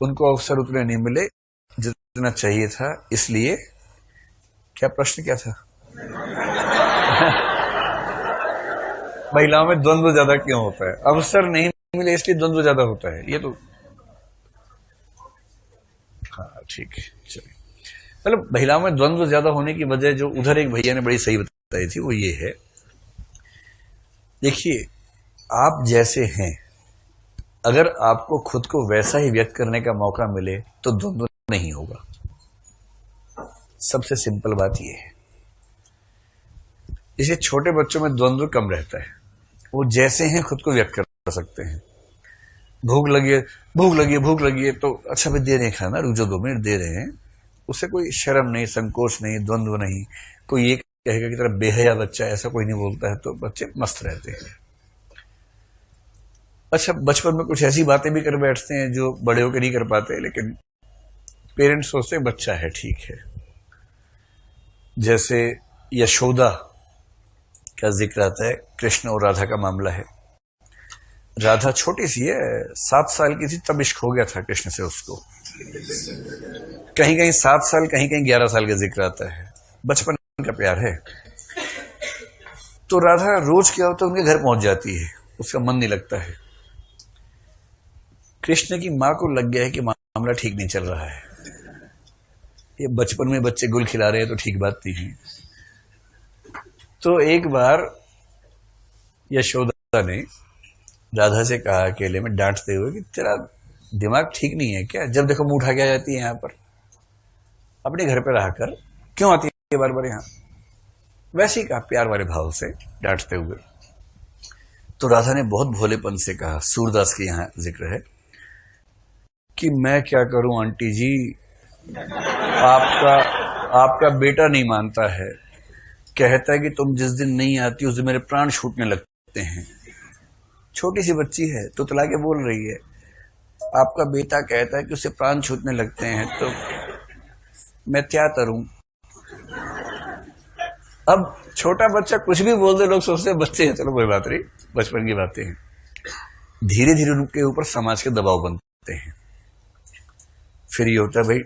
उनको अवसर उतने नहीं मिले जितना चाहिए था, इसलिए क्या प्रश्न क्या था? महिलाओं में द्वंद्व ज्यादा क्यों होता है? अवसर नहीं मिले इसलिए द्वंद्व ज्यादा होता है, ये तो हाँ ठीक है। चलिए, मतलब महिलाओं में द्वंद्व ज्यादा होने की वजह जो उधर एक भैया ने बड़ी सही बताई थी वो ये है, देखिए आप जैसे हैं, अगर आपको खुद को वैसा ही व्यक्त करने का मौका मिले तो द्वंद्व नहीं होगा। सबसे सिंपल बात यह है। इसे छोटे बच्चों में द्वंद्व कम रहता है, वो जैसे हैं खुद को व्यक्त कर सकते हैं। भूख लगी है, भूख लगी है, भूख लगी है, तो अच्छा भाई दे रहे हैं खाना, रुक जाओ 2 मिनट दे रहे हैं। उससे कोई शर्म नहीं, संकोच नहीं, द्वंद्व नहीं। कोई ये कहेगा कि तेरा बेहया बच्चा, ऐसा कोई नहीं बोलता है, तो बच्चे मस्त रहते हैं। अच्छा, बचपन में कुछ ऐसी बातें भी कर बैठते हैं जो बड़े होकर नहीं कर पाते, लेकिन पेरेंट्स सोचते बच्चा है ठीक है। जैसे यशोदा का जिक्र आता है, कृष्ण और राधा का मामला है। राधा छोटी सी है, 7 साल की थी तब इश्क हो गया था कृष्ण से उसको। कहीं कहीं 7 साल, कहीं कहीं 11 साल का जिक्र आता है। बचपन का प्यार है। तो राधा रोज क्या होता है उनके घर पहुंच जाती है, उसका मन नहीं लगता है। कृष्ण की मां को लग गया है कि मामला ठीक नहीं चल रहा है, ये बचपन में बच्चे गुल खिला रहे हैं तो ठीक बात नहीं है। तो एक बार यशोदा ने राधा से कहा अकेले में डांटते हुए कि तेरा दिमाग ठीक नहीं है क्या? जब देखो मुंह उठा के आ जाती है, यहां पर अपने घर पे रहकर क्यों आती है बार बार यहां? वैसे ही कहा, प्यार वाले भाव से डांटते हुए। तो राधा ने बहुत भोलेपन से कहा, सूरदास के यहां जिक्र है कि मैं क्या करूं आंटी जी, आपका बेटा नहीं मानता है, कहता है कि तुम जिस दिन नहीं आती उस दिन मेरे प्राण छूटने लगते हैं। छोटी सी बच्ची है, तो तुतला के बोल रही है, आपका बेटा कहता है कि उसे प्राण छूटने लगते हैं, तो मैं क्या करूं? अब छोटा बच्चा कुछ भी बोल दे, लोग सोचते हैं बच्चे हैं, चलो कोई बात नहीं, बचपन की बातें हैं। धीरे धीरे उनके ऊपर समाज के दबाव बनते हैं। फिर ये होता है भाई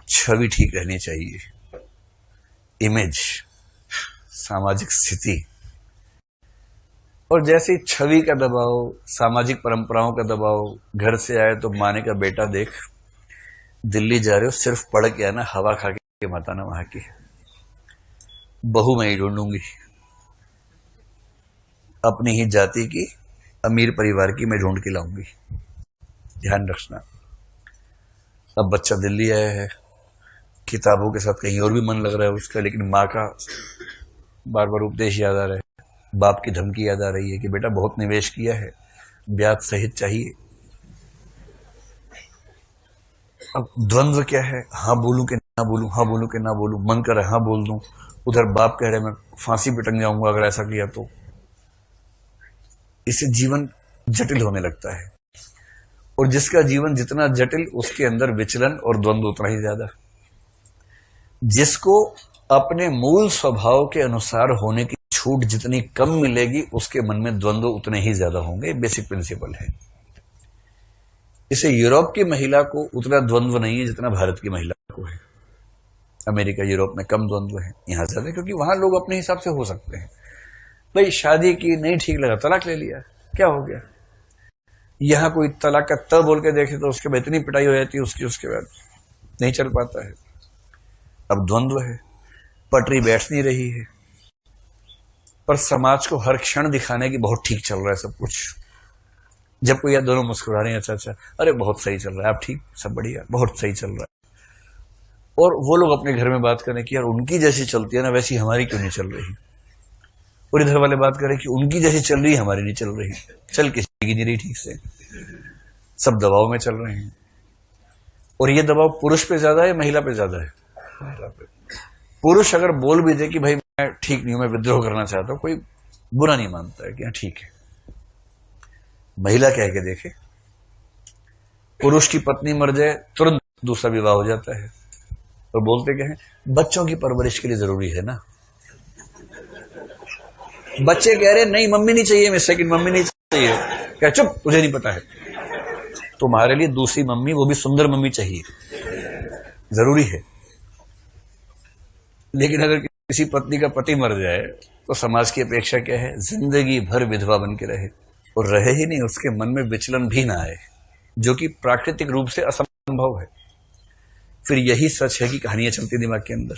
छवि ठीक रहनी चाहिए, इमेज, सामाजिक स्थिति। और जैसे छवि का दबाव, सामाजिक परंपराओं का दबाव, घर से आए तो माने का बेटा देख दिल्ली जा रहे हो, सिर्फ पढ़ के आना, हवा खा के मत आना वहां की, बहू मैं ही ढूंढूंगी, अपनी ही जाति की अमीर परिवार की मैं ढूंढ के लाऊंगी, ध्यान रखना। अब बच्चा दिल्ली आया है, किताबों के साथ कहीं और भी मन लग रहा है उसका, लेकिन माँ का बार बार उपदेश याद आ रहा है, बाप की धमकी याद आ रही है कि बेटा बहुत निवेश किया है, ब्याज सहित चाहिए। अब द्वंद्व क्या है, हाँ बोलूं कि ना बोलूं, हाँ बोलूं कि ना बोलूं, मन कर रहा है हाँ बोल दूं, उधर बाप कह रहे मैं फांसी पे टंग जाऊंगा अगर ऐसा किया तो। इससे जीवन जटिल होने लगता है, और जिसका जीवन जितना जटिल, उसके अंदर विचलन और द्वंद्व उतना ही ज्यादा। जिसको अपने मूल स्वभाव के अनुसार होने की छूट जितनी कम मिलेगी, उसके मन में द्वंद्व उतने ही ज्यादा होंगे। बेसिक प्रिंसिपल है। इसे यूरोप की महिला को उतना द्वंद्व नहीं है जितना भारत की महिला को है। अमेरिका, यूरोप में कम द्वंद्व है, यहां ज्यादा, क्योंकि वहां लोग अपने हिसाब से हो सकते हैं। भाई शादी की, नहीं ठीक लगा, तलाक ले लिया, क्या हो गया? यहां कोई तलाक का त बोल के देखे तो उसके बाद इतनी पिटाई हो जाती है उसकी, उसके बाद नहीं चल पाता है। अब द्वंद्व है, पटरी बैठ नहीं रही है, पर समाज को हर क्षण दिखाने की बहुत ठीक चल रहा है सब कुछ। जब कोई यार दोनों मुस्कुरा रहे हैं, अच्छा अच्छा, अरे बहुत सही चल रहा है, आप ठीक, सब बढ़िया, बहुत सही चल रहा है। और वो लोग अपने घर में बात करें कि यार उनकी जैसी चलती है ना वैसी हमारी क्यों नहीं चल रही, और इधर वाले बात करें कि उनकी जैसी चल रही है हमारी नहीं चल रही, चल किसी की नहीं रही ठीक से, सब दबाव में चल रहे हैं। और ये दबाव पुरुष पे ज्यादा है, महिला पे ज्यादा है? महिला पे। पुरुष अगर बोल भी दे कि भाई मैं ठीक नहीं हूं, मैं विद्रोह करना चाहता हूं, कोई बुरा नहीं मानता है कि हाँ ठीक है। महिला कह के देखे, पुरुष की पत्नी मर जाए तुरंत दूसरा विवाह हो जाता है, और बोलते क्या है, बच्चों की परवरिश के लिए जरूरी है ना। बच्चे कह रहे नहीं मम्मी नहीं चाहिए, मैं सेकंड मम्मी नहीं चाहिए, क्या चुप, तुझे नहीं पता है। तुम्हारे लिए दूसरी मम्मी, वो भी सुंदर मम्मी चाहिए, जरूरी है। लेकिन अगर किसी पत्नी का पति मर जाए तो समाज की अपेक्षा क्या है? जिंदगी भर विधवा बन के रहे, और रहे ही नहीं, उसके मन में विचलन भी ना आए, जो कि प्राकृतिक रूप से असंभव है। फिर यही सच है कि कहानियां चलती दिमाग के अंदर।